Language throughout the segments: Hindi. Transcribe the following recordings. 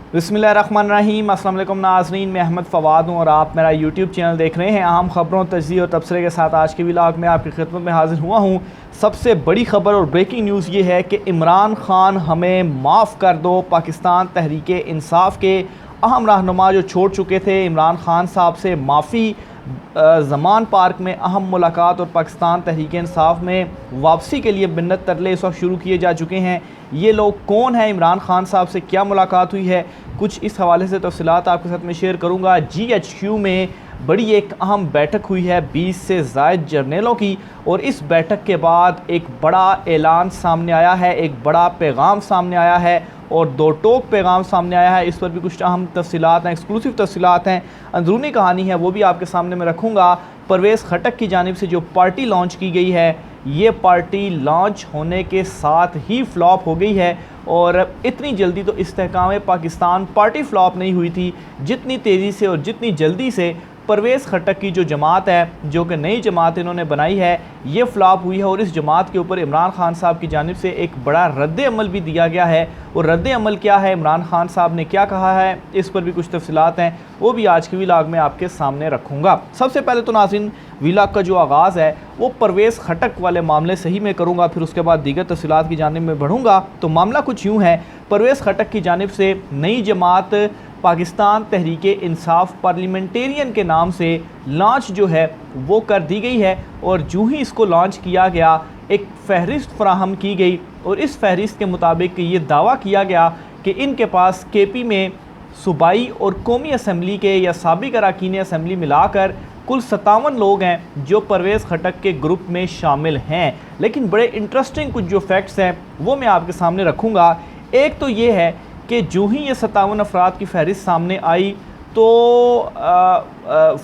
बिस्मिल्लाहिर्रहमानिर्रहीम। अस्सलाम वालेकुम नाज़रीन, मैं अहमद फ़वाद हूँ और आप मेरा यूट्यूब चैनल देख रहे हैं। अहम खबरों, तजज़िया और तबसरे के साथ आज के व्लॉग में आपकी खिदमत में हाजिर हुआ हूँ। सबसे बड़ी खबर और ब्रेकिंग न्यूज़ ये है कि इमरान खान हमें माफ़ कर दो। पाकिस्तान तहरीक इंसाफ के अहम रहनुमा जो छोड़ चुके थे, इमरान खान साहब से माफ़ी। ज़मान पार्क में अहम मुलाकात और पाकिस्तान तहरीक इंसाफ में वापसी के लिए मिन्नत तरले इस वक्त शुरू किए जा चुके हैं। ये लोग कौन हैं, इमरान खान साहब से क्या मुलाकात हुई है, कुछ इस हवाले से तफसीलात आपके साथ में शेयर करूँगा। GHQ में बड़ी एक अहम बैठक हुई है 20 से ज़ायद जर्नलों की, और इस बैठक के बाद एक बड़ा ऐलान सामने आया है, एक बड़ा पैगाम सामने आया है और दो टोक पैगाम सामने आया है। इस पर भी कुछ अहम तफसीलात हैं, एक्सक्लूसिव तफसीलात हैं, अंदरूनी कहानी है, वो भी आपके सामने मैं रखूँगा। परवेज़ खटक की जानिब से जो पार्टी लॉन्च की गई है, ये पार्टी लॉन्च होने के साथ ही फ्लॉप हो गई है, और इतनी जल्दी तो इस्तेहकाम पाकिस्तान पार्टी फ्लॉप नहीं हुई थी जितनी तेज़ी से और जितनी जल्दी से परवेज़ खटक की जो जमात है, जो कि नई जमात इन्होंने बनाई है, ये फ्लॉप हुई है। और इस जमात के ऊपर इमरान खान साहब की जानिब से एक बड़ा रद्द अमल भी दिया गया है। और रद्द अमल क्या है, इमरान खान साहब ने क्या कहा है, इस पर भी कुछ तफसीलात हैं, वो भी आज के व्लॉग में आपके सामने रखूँगा। सबसे पहले तो नाज़रीन, व्लॉग का जो आगाज़ है वो परवेज़ खटक वाले मामले से ही मैं करूँगा, फिर उसके बाद दीगर तफसीलात की जानिब में बढ़ूँगा। तो मामला कुछ यूँ है, परवेज़ खटक की जानिब से नई जमात पाकिस्तान तहरीक इंसाफ पार्लियामेंटेरियन के नाम से लॉन्च जो है वो कर दी गई है। और जो ही इसको लॉन्च किया गया, एक फ़हरिस्त फराहम की गई और इस फ़हरिस्त के मुताबिक ये दावा किया गया कि इनके पास KP में सूबाई और कौमी असम्बली के या साबिक अरकान असम्बली मिलाकर कुल 57 लोग हैं जो परवेज़ खटक के ग्रुप में शामिल हैं। लेकिन बड़े इंटरेस्टिंग कुछ जो फैक्ट्स हैं वो मैं आपके सामने रखूँगा। एक तो ये है कि जो ही ये 57 अफराद की फ़हरिस्त सामने आई तो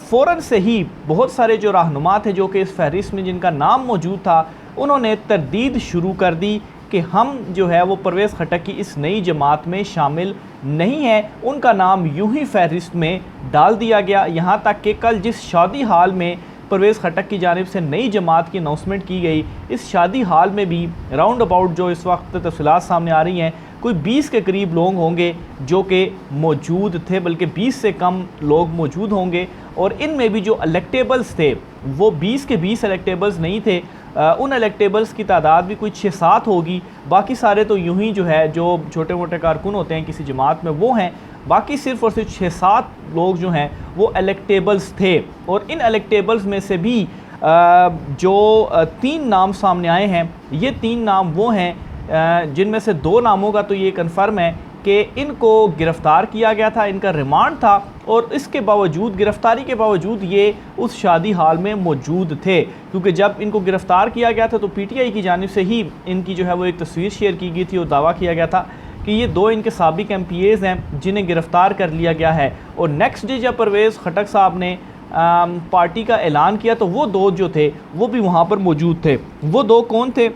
फ़ौरन से ही बहुत सारे जो रहनुमा थे जो कि इस फ़हरिस्त में जिनका नाम मौजूद था, उन्होंने तरदीद शुरू कर दी कि हम जो है वो परवेज़ खटक की इस नई जमात में शामिल नहीं है। उनका नाम यूं ही फ़हरिस्त में डाल दिया गया। यहाँ तक कि कल जिस शादी हाल में परवेज़ खटक की जानिब से नई जमात की अनाउंसमेंट की गई, इस शादी हाल में भी राउंड अबाउट जो इस वक्त तफसीलात सामने आ रही हैं, कोई 20 के करीब लोग होंगे जो कि मौजूद थे, बल्कि 20 से कम लोग मौजूद होंगे। और इनमें भी जो इलेक्टेबल्स थे वो 20 के 20 इलेक्टेबल्स नहीं थे। उन इलेक्टेबल्स की तादाद भी कोई 6-7 होगी। बाकी सारे तो यूं ही जो है, जो छोटे मोटे कारकुन होते हैं किसी जमात में, वो हैं। बाकी सिर्फ़ और सिर्फ 6-7 लोग जो हैं वो इलेक्टेबल्स थे। और इन इलेक्टेबल्स में से भी जो 3 नाम सामने आए हैं, ये 3 नाम वो हैं जिनमें से 2 नामों का तो ये कन्फर्म है कि इनको गिरफ़्तार किया गया था, इनका रिमांड था, और इसके बावजूद, गिरफ़्तारी के बावजूद ये उस शादी हाल में मौजूद थे। क्योंकि जब इनको गिरफ़्तार किया गया था तो PTI की जानिब से ही इनकी जो है वो एक तस्वीर शेयर की गई थी और दावा किया गया था कि ये 2 इनके साबिक MPAs हैं जिन्हें गिरफ़्तार कर लिया गया है। और नेक्स्ट डे जब परवेज़ खटक साहब ने पार्टी का ऐलान किया तो वो 2 जो थे वो भी वहाँ पर मौजूद थे। वो 2 कौन थे?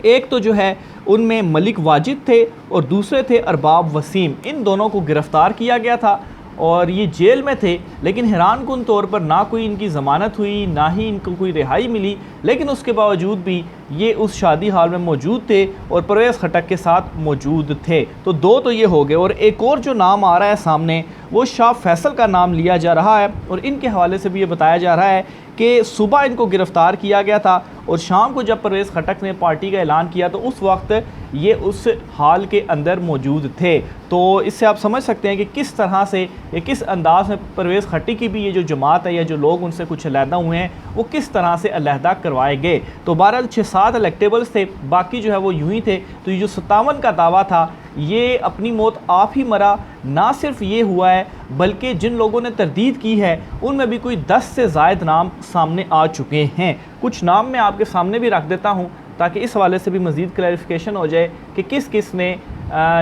एक तो जो है उनमें मलिक वाजिद थे और दूसरे थे अरबाब वसीम। इन दोनों को गिरफ़्तार किया गया था और ये जेल में थे, लेकिन हैरानकुन तौर पर ना कोई इनकी ज़मानत हुई, ना ही इनको कोई रिहाई मिली। लेकिन उसके बावजूद भी ये उस शादी हाल में मौजूद थे और परवेज़ खटक के साथ मौजूद थे। तो 2 तो ये हो गए। और एक और जो नाम आ रहा है सामने, वो शाह फैसल का नाम लिया जा रहा है। और इनके हवाले से भी ये बताया जा रहा है कि सुबह इनको गिरफ़्तार किया गया था और शाम को जब परवेज़ खटक ने पार्टी का ऐलान किया तो उस वक्त ये उस हाल के अंदर मौजूद थे। तो इससे आप समझ सकते हैं कि किस तरह से या किस अंदाज़ में परवेज़ खटक की भी ये जो जमात है या जो लोग उनसे कुछ अलहदा हुए हैं वो किस तरह से अलहदा करवाए गए। तो 12 6-7 इलेक्टेबल्स थे, बाकी जो है वो यूं ही थे। तो ये जो 57 का दावा था, ये अपनी मौत आप ही मरा। ना सिर्फ ये हुआ है, बल्कि जिन लोगों ने तरदीद की है उनमें भी कोई 10 से ज़ायद नाम सामने आ चुके हैं। कुछ नाम मैं आपके सामने भी रख देता हूँ ताकि इस हवाले से भी मज़ीद क्लैरिफिकेशन हो जाए कि किस किस ने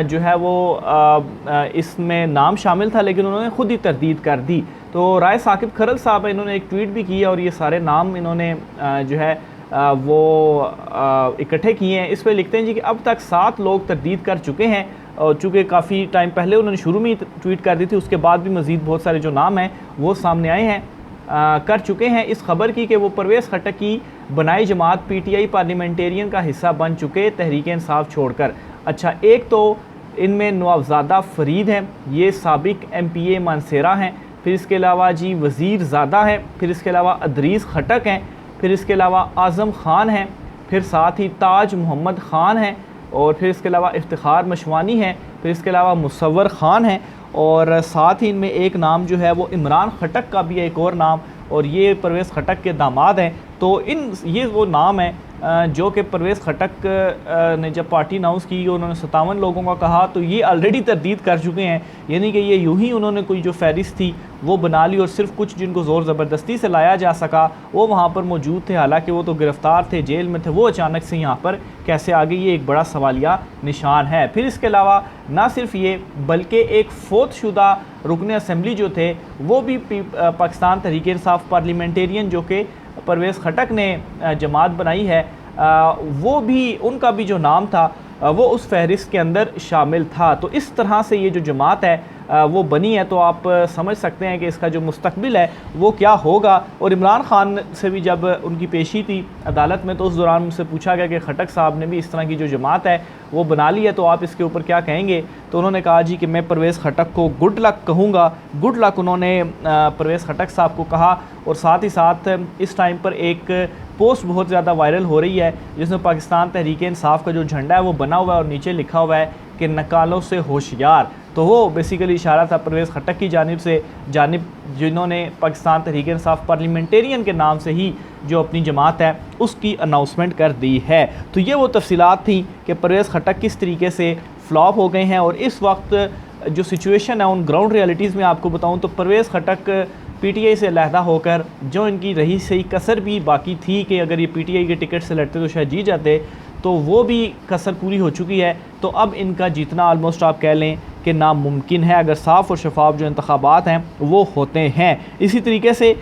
जो है वो इसमें नाम शामिल था, लेकिन उन्होंने ख़ुद ही तरदीद कर दी। तो राय साकिब खरल साहब इन्होंने एक ट्वीट भी किया और ये सारे नाम इन्होंने जो है वो इकट्ठे किए हैं। इस पर लिखते हैं जी कि अब तक 7 लोग तरदीद कर चुके हैं। और चूँकि काफ़ी टाइम पहले उन्होंने शुरू में ही ट्वीट कर दी थी, उसके बाद भी मज़ीद बहुत सारे जो नाम हैं वो सामने आए हैं, कर चुके हैं इस खबर की कि वो परवेज़ खटक की बनाई जमात PTI पार्लियामेंटेरियन का हिस्सा बन चुके, तहरीक इंसाफ छोड़कर। अच्छा, एक तो इनमें नवाबजादा फरीद हैं, ये साबिक MPA मानसेरा हैं। फिर इसके अलावा जी वज़ीर ज़ादा हैं। फिर इसके अलावा अदरीस खटक हैं। फिर इसके अलावा आज़म ख़ान हैं। फिर साथ ही ताज मोहम्मद ख़ान हैं। और फिर इसके अलावा इफ्तिखार मशवानी हैं। फिर इसके अलावा मुसव्वर ख़ान हैं। और साथ ही इनमें एक नाम जो है वो इमरान खटक का भी है, एक और नाम, और ये परवेज़ खटक के दामाद हैं। तो ये वो नाम है जो कि परवेज़ खटक ने जब पार्टी अनाउंस की, उन्होंने 57 लोगों का कहा, तो ये ऑलरेडी तरदीद कर चुके हैं। यानी कि ये यूं ही उन्होंने कोई जो फहरिस्त थी वो बना ली और सिर्फ कुछ जिनको ज़ोर ज़बरदस्ती से लाया जा सका वो वहाँ पर मौजूद थे, हालांकि वो तो गिरफ़्तार थे, जेल में थे, वो अचानक से यहाँ पर कैसे आ गए, ये एक बड़ा सवालिया निशान है। फिर इसके अलावा ना सिर्फ ये बल्कि एक फोतशुदा रुकन असम्बली जो थे वो भी पाकिस्तान तहरीक इंसाफ पार्लियामेंटेरियन जो कि परवेज़ खटक ने जमात बनाई है, वो भी, उनका भी जो नाम था वो उस फहरिस्त के अंदर शामिल था। तो इस तरह से ये जो जमात है वो बनी है। तो आप समझ सकते हैं कि इसका जो मुस्तकबिल है वो क्या होगा। और इमरान ख़ान से भी जब उनकी पेशी थी अदालत में तो उस दौरान उनसे पूछा गया कि खटक साहब ने भी इस तरह की जो जमात है वो बना ली है, तो आप इसके ऊपर क्या कहेंगे। तो उन्होंने कहा जी कि मैं परवेज़ खटक को गुड लक कहूँगा। गुड लक उन्होंने परवेज़ खटक साहब को कहा। और साथ ही साथ इस टाइम पर एक पोस्ट बहुत ज़्यादा वायरल हो रही है जिसमें पाकिस्तान तहरीक इंसाफ का जो झंडा है वो बना हुआ है और नीचे लिखा हुआ है कि नकालों से होशियार। तो वो बेसिकली इशारा था परवेज़ खटक की जानिब जिन्होंने पाकिस्तान तहरीक इंसाफ पार्लियामेंटेरियन के नाम से ही जो अपनी जमात है उसकी अनाउंसमेंट कर दी है। तो ये वो तफसीलात थी कि परवेज़ खटक किस तरीके से फ्लॉप हो गए हैं। और इस वक्त जो सिचुएशन है उन ग्राउंड रियलिटीज़ में आपको बताऊँ तो परवेज़ खटक PTI से अलहदा होकर जो इनकी रही सही कसर भी बाकी थी कि अगर ये PTI के टिकट से लड़ते तो शायद जीत जाते, तो वो भी कसर पूरी हो चुकी है। तो अब इनका जीतना आलमोस्ट आप कह लें कि नामुमकिन है अगर साफ़ और शफाफ जो इंतखाबात हैं वो होते हैं। इसी तरीके से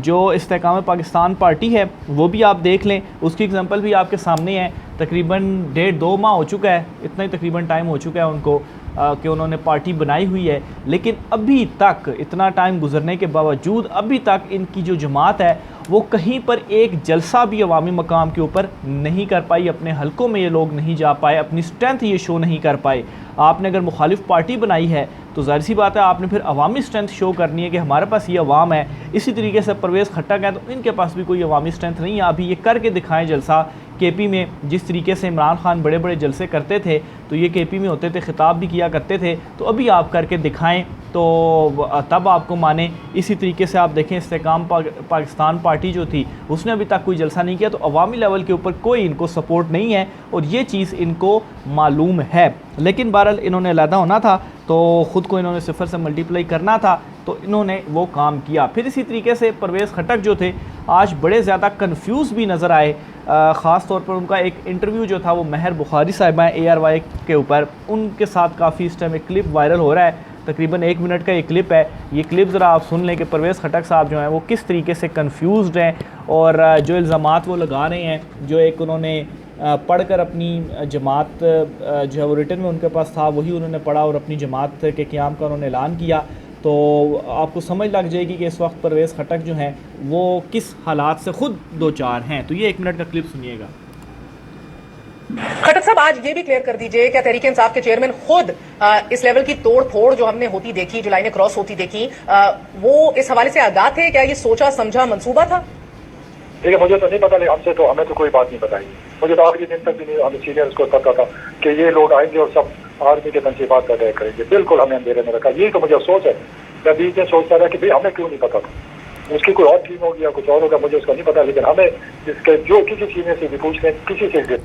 जो इस्तेहकाम पाकिस्तान पार्टी है वो भी आप देख लें, उसकी एग्जांपल भी आपके सामने है। तकरीबन 1.5-2 माह हो चुका है, इतना ही तकरीबन टाइम हो चुका है उनको कि उन्होंने पार्टी बनाई हुई है, लेकिन अभी तक इतना टाइम गुजरने के बावजूद अभी तक इनकी जो जमात है वो कहीं पर एक जलसा भी अवामी मकाम के ऊपर नहीं कर पाई। अपने हलकों में ये लोग नहीं जा पाए, अपनी स्ट्रेंथ ये शो नहीं कर पाए। आपने अगर मुखालिफ पार्टी बनाई है तो जाहिर सी बात है आपने फिर अवामी स्ट्रेंथ शो करनी है कि हमारे पास ये अवाम है। इसी तरीके से परवेज़ खटक है तो इनके पास भी कोई अवामी स्ट्रेंथ नहीं है। अभी ये करके दिखाएं जलसा। KP में जिस तरीके से इमरान खान बड़े बड़े जलसे करते थे तो ये KP में होते थे, ख़िताब भी किया करते थे, तो अभी आप करके दिखाएं तो तब आपको माने। इसी तरीके से आप देखें इस्तेहकाम पाकिस्तान पार्टी जो थी उसने अभी तक कोई जलसा नहीं किया, तो अवामी लेवल के ऊपर कोई इनको सपोर्ट नहीं है और ये चीज़ इनको मालूम है। लेकिन बहरहाल इन्होंने अलहदा होना था तो ख़ुद को इन्होंने सिफर से मल्टीप्लाई करना था, तो इन्होंने वो काम किया। फिर इसी तरीके से परवेज़ खटक जो थे आज बड़े ज़्यादा कन्फ्यूज़ भी नज़र आए। ख़ास तौर पर उनका एक इंटरव्यू जो था वो महर बुखारी साहिबा ARY के ऊपर, उनके साथ काफ़ी इस टाइम एक क्लिप वायरल हो रहा है। तकरीबन 1 मिनट का ये क्लिप है। ये क्लिप ज़रा आप सुन लें कि परवेज़ खटक साहब जो हैं वो किस तरीके से कन्फ्यूज़ड हैं और जो इल्ज़ामात वो लगा रहे हैं, जो एक उन्होंने पढ़कर अपनी जमात जो है वो रिटन में उनके पास था वही उन्होंने पढ़ा और अपनी जमात के क़याम का उन्होंने ऐलान किया, तो आपको समझ लग जाएगी कि इस वक्त परवेज़ खटक जो हैं वो किस हालात से ख़ुद दो चार हैं। तो ये 1 मिनट का क्लिप सुनिएगा। खटक साहब आज ये भी क्लियर कर दीजिए, क्या तहरीक इंसाफ के चेयरमैन खुद इस लेवल की तोड़ फोड़ जो हमने होती देखी, जो लाइनें क्रॉस होती देखी, वो इस हवाले से आगाह थे? क्या ये सोचा समझा मंसूबा था? देखिए मुझे तो नहीं पता, हमें तो कोई बात नहीं बताई। मुझे तो आखिरी दिन तक भी नहीं, हमें सीनियर्स को पता था कि ये लोग आएंगे और सब आर्मी के तनसीबात का तय करेंगे। बिल्कुल हमें अंधेरे में रखा। यही तो मुझे अफसोस है। मैं बीच में सोचता था कि भाई हमें क्यों नहीं पता था, उसकी कोई और टीम होगी या कुछ और होगा, मुझे उसका नहीं पता। लेकिन हमें इसके जो किसी सीनियर से भी पूछ लें, किसी से भी।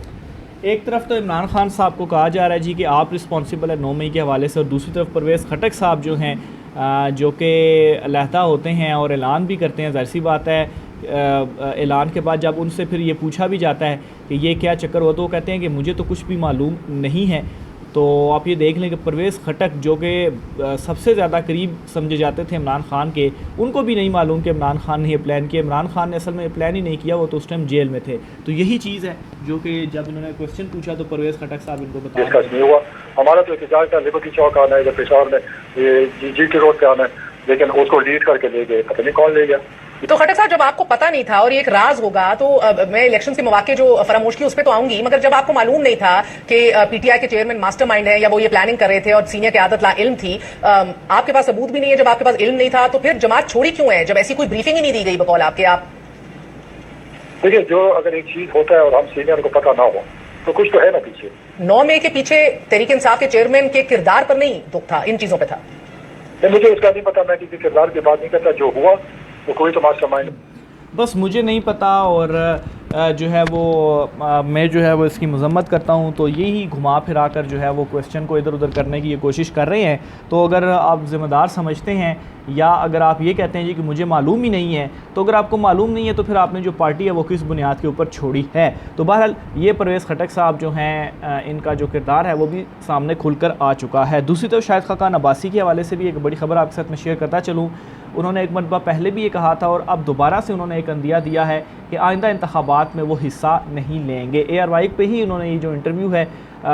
एक तरफ तो इमरान खान साहब को कहा जा रहा है जी कि आप रिस्पॉन्सिबल है 9 मई के हवाले से, और दूसरी तरफ परवेज़ खटक साहब जो हैं जो कि अलहदा होते हैं और ऐलान भी करते हैं। ज़ाहिर सी बात है ऐलान के बाद जब उनसे फिर ये पूछा भी जाता है कि ये क्या चक्कर हुआ, तो वो कहते हैं कि मुझे तो कुछ भी मालूम नहीं है। तो आप ये देख लें कि परवेज़ खटक जो कि सबसे ज़्यादा करीब समझे जाते थे इमरान खान के, उनको भी नहीं मालूम कि इमरान खान ने ये प्लान किया। इमरान खान ने असल में प्लान ही नहीं किया, वो तो उस टाइम जेल में थे। तो यही चीज़ है जो कि जब इन्होंने क्वेश्चन पूछा तो परवेज़ खटक साहब इनको बताया नहीं हुआ। हमारा तो एहतजाज था, लिबर्टी चौक आना है, जब पेशावर में GT रोड पे आना है, लेकिन उसको लीड करके ले गए, पता नहीं कौन ले गया। तो खट्टर साहब, जब आपको पता नहीं था और ये एक राज होगा, तो मैं इलेक्शन के मौके जो फरामोश की उस पर तो आऊंगी, मगर जब आपको मालूम नहीं था कि पीटीआई के चेयरमैन मास्टरमाइंड है या वो ये प्लानिंग कर रहे थे और सीनियर की आदत ला इल्म थी, आपके पास सबूत भी नहीं है, जब आपके पास इल्म नहीं था, तो फिर जमात छोड़ी क्यों है जब ऐसी कोई ब्रीफिंग ही नहीं दी गई बकौल आपके? आप देखिए, जो अगर एक चीज होता है और हम सीनियर को पता ना हो तो कुछ तो है ना पीछे। 9 मई के पीछे तहरीक इंसाफ के चेयरमैन के किरदार पर नहीं दुख था, इन चीजों पर था। मुझे उसका नहीं पता, मैं किसी किरदार की बात नहीं करता, जो हुआ वो कोई तो मास्टरमाइंड। बस मुझे नहीं पता, और जो है वो मैं जो है वो इसकी मजम्मत करता हूँ। तो यही घुमा फिरा कर जो है वो क्वेश्चन को इधर उधर करने की ये कोशिश कर रहे हैं। तो अगर आप ज़िम्मेदार समझते हैं, या अगर आप ये कहते हैं जी कि मुझे मालूम ही नहीं है, तो अगर आपको मालूम नहीं है तो फिर आपने जो पार्टी है वो किस बुनियाद के ऊपर छोड़ी है। तो बहरहाल ये परवेज़ खटक साहब जो हैं, इनका जो किरदार है वो भी सामने खुलकर आ चुका है। दूसरी तरफ शाहिद खाकान अब्बासी के हवाले से भी एक बड़ी खबर आपके साथ में शेयर करता चलूँ। उन्होंने एक मरतबा पहले भी ये कहा था और अब दोबारा से उन्होंने एक अंदिया दिया है कि आइंदा इंतखाबात में वो हिस्सा नहीं लेंगे। AR पे ही उन्होंने ये जो इंटरव्यू है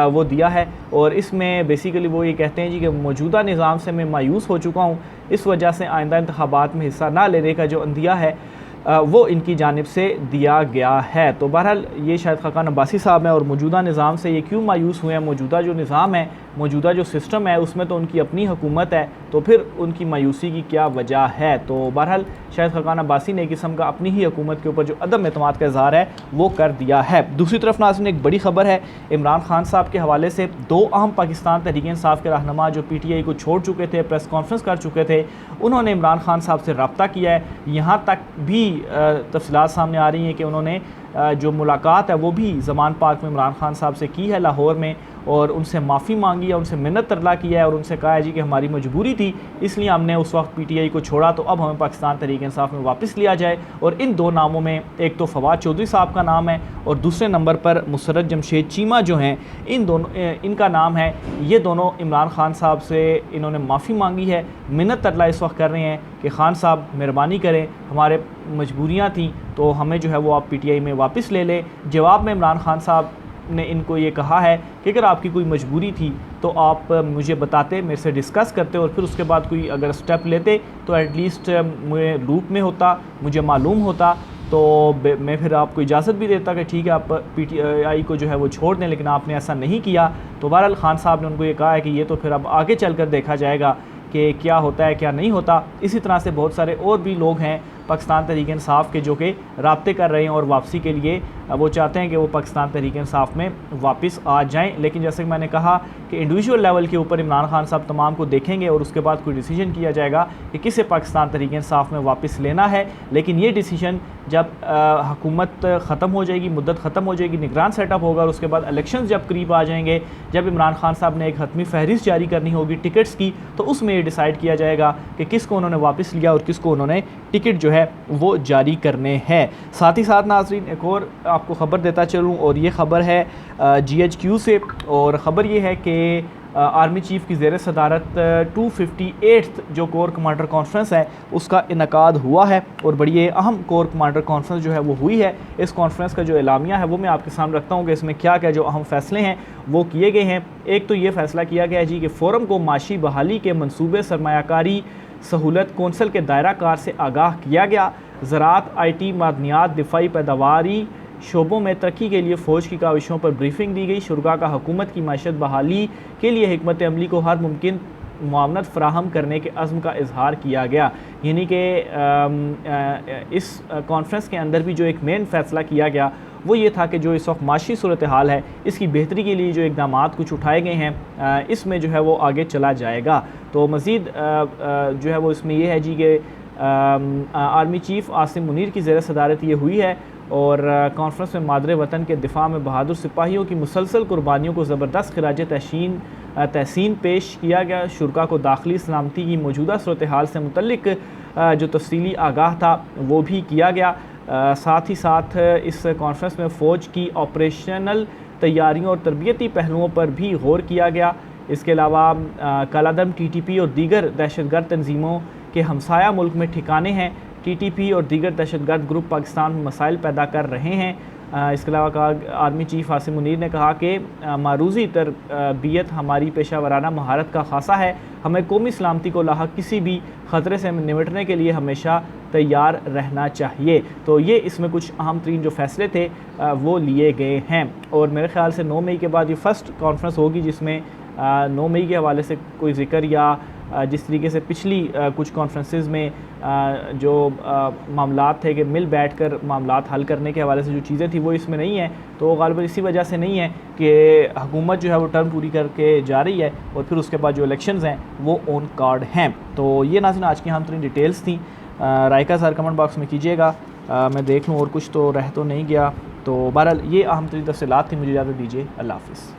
वो दिया है, और इसमें बेसिकली वो ये कहते हैं जी कि मौजूदा निज़ाम से मैं मायूस हो चुका हूँ, इस वजह से आइंदा इंतखाबात में हिस्सा ना लेने का जो अंदिया है वो इनकी जानिब से दिया गया है। तो बहरहाल ये शाहिद खाकान अब्बासी साहब हैं, और मौजूदा निज़ाम से ये क्यों मायूस हुए हैं? मौजूदा जो निज़ाम है, मौजूदा जो सिस्टम है, उसमें तो उनकी अपनी हुकूमत है, तो फिर उनकी मायूसी की क्या वजह है? तो बहरहाल शाहिद खाकान अब्बासी ने एक किस्म का अपनी ही हुकूमत के ऊपर जो अदम एतमाद का इज़हार है वो कर दिया है। दूसरी तरफ नाज़रीन, एक बड़ी खबर है इमरान खान साहब के हवाले से। 2 अहम पाकिस्तान तहरीक इंसाफ के रहनुमा जो PTI को छोड़ चुके थे, प्रेस कॉन्फ्रेंस कर चुके थे, उन्होंने इमरान खान साहब से रब्ता किया है। यहाँ तक भी तफसीलात सामने आ रही हैं कि उन्होंने जो मुलाकात है वो भी ज़मान पार्क में इमरान खान साहब से की है लाहौर में, और उनसे माफ़ी मांगी है, उनसे मिन्नत तरला किया है, और उनसे कहा है जी कि हमारी मजबूरी थी, इसलिए हमने उस वक्त PTI को छोड़ा, तो अब हमें पाकिस्तान तहरीक इंसाफ में वापस लिया जाए। और इन 2 नामों में एक तो फवाद चौधरी साहब का नाम है, और दूसरे नंबर पर मुसर्रत जमशेद चीमा जो हैं, इन दोनों इनका नाम है। ये दोनों इमरान खान साहब से इन्होंने माफ़ी मांगी है, मिन्नत तरला इस वक्त कर रहे हैं कि खान साहब मेहरबानी करें, हमारे मजबूरियाँ थी तो हमें जो है वो आप PTI में वापस ले लें। जवाब में इमरान खान साहब ने इनको ये कहा है कि अगर आपकी कोई मजबूरी थी तो आप मुझे बताते, मेरे से डिस्कस करते, और फिर उसके बाद कोई अगर स्टेप लेते तो एटलीस्ट मुझे लूप में होता, मुझे मालूम होता, तो मैं फिर आपको इजाज़त भी देता कि ठीक है आप PTI को जो है वो छोड़ दें, लेकिन आपने ऐसा नहीं किया। तो बहरहाल खान साहब ने उनको ये कहा है कि ये तो फिर अब आगे चल कर देखा जाएगा कि क्या होता है क्या नहीं होता। इसी तरह से बहुत सारे और भी लोग हैं पाकिस्तान तहरीक इंसाफ के जो कि राब्ते कर रहे हैं और वापसी के लिए वो चाहते हैं कि वो पाकिस्तान तहरीक इंसाफ में वापस आ जाएं। लेकिन जैसे कि मैंने कहा कि इंडिविजुअल लेवल के ऊपर इमरान खान साहब तमाम को देखेंगे और उसके बाद कोई डिसीजन किया जाएगा कि किसे पाकिस्तान तहरीक इंसाफ में वापस लेना है। लेकिन ये डिसीजन जब हुकूमत ख़त्म हो जाएगी, मुद्दत ख़त्म हो जाएगी, निगरान सेटअप होगा, और उसके बाद इलेक्शन जब करीब आ जाएंगे, जब इमरान खान साहब ने एक हतमी फहरिस्त जारी करनी होगी टिकट्स की, तो उसमें ये डिसाइड किया जाएगा कि किसको उन्होंने वापस लिया और किसको उन्होंने टिकट जो है वो जारी करने हैं। साथ ही साथ नाज़रीन एक और आपको ख़बर देता चलूँ, और ये ख़बर है GHQ से, और ख़बर ये है कि आर्मी चीफ़ की ज़ेर सदारत 258th जो कोर कमांडर कॉन्फ्रेंस है उसका इनकाद हुआ है, और बड़ी अहम कोर कमांडर कॉन्फ्रेंस जो है वो हुई है। इस कॉन्फ्रेंस का जो एलामिया है वो मैं आपके सामने रखता हूँ कि इसमें क्या क्या जो अहम फ़ैसले हैं वो किए गए हैं। एक तो ये फ़ैसला किया गया है जी कि फ़ोरम को माशी बहाली के मनसूबे सरमायाकारी सहूलत कौंसल के दायरा कार से आगाह किया गया। ज़राअत, IT, मादनियात, दिफाई पैदावारी शोबों में तरक्की के लिए फ़ौज की काविशों पर ब्रीफिंग दी गई। शुरा का हुकूमत की माशत बहाली के लिए हिकमत अमली को हर मुमकिन मुआवनत फ़राहम करने के अज़्म का इजहार किया गया। यानी कि इस कॉन्फ्रेंस के अंदर भी जो एक मेन फ़ैसला किया गया वो ये था कि जो इस वक्त माशी सूरत हाल है इसकी बेहतरी के लिए जो इक़दाम कुछ उठाए गए हैं इसमें जो है वो आगे चला जाएगा। तो मज़ीद जो है वो इसमें यह है जी कि आर्मी चीफ़ आसिम मुनीर की ज़ेर सदारत ये हुई है, और कॉन्फ्रेंस में मादरे वतन के दिफा में बहादुर सिपाहियों की मुसलसल कुर्बानियों को ज़बरदस्त खिराज तहसीन पेश किया गया। शुरा को दाखिली सलामती की मौजूदा सूरत हाल से मुतल्लिक जो तफसीली आगाह था वो भी किया गया। साथ ही साथ इस कॉन्फ्रेंस में फ़ौज की ऑपरेशनल तैयारियों और तरबियती पहलुओं पर भी गौर किया गया। इसके अलावा कालादम TTP और दीगर दहशतगर्द तंजीमों के हमसाया मुल्क में ठिकाने हैं। TTP और दीगर दहशतगर्द ग्रुप पाकिस्तान में मसाइल पैदा कर रहे हैं। इसके अलावा कहा आर्मी चीफ़ आसिम मुनीर ने कहा कि मारूज़ी तरबियत हमारी पेशा वराना महारत का खासा है। हमें कौमी सलामती को लाहक किसी भी ख़तरे से निपटने के लिए हमेशा तैयार रहना चाहिए। तो ये इसमें कुछ अहम तरीन जो फैसले थे वो लिए गए हैं और मेरे ख्याल से 9 मई के बाद ये फ़र्स्ट कॉन्फ्रेंस होगी जिसमें 9 मई के हवाले से कोई ज़िक्र या जिस तरीके से पिछली कुछ कॉन्फ्रेंसेस में जो मामलात थे कि मिल बैठकर मामलात हल करने के हवाले से जो चीज़ें थी वो इसमें नहीं है। तो गालिबा इसी वजह से नहीं है कि हुकूमत जो है वो टर्म पूरी करके जा रही है और फिर उसके बाद जो इलेक्शंस हैं वो ऑन कार्ड हैं। तो ये नाज़रीन आज की अहम तरीन डिटेल्स थी। राय का ज़ाहिर कमेंट बॉक्स में कीजिएगा, मैं देख लूँ और कुछ तो रह तो नहीं गया। तो बहरहाल ये अहम तरीन तफसीलात थी। मुझे इजाज़त दीजिए, अल्लाह हाफ़िज़।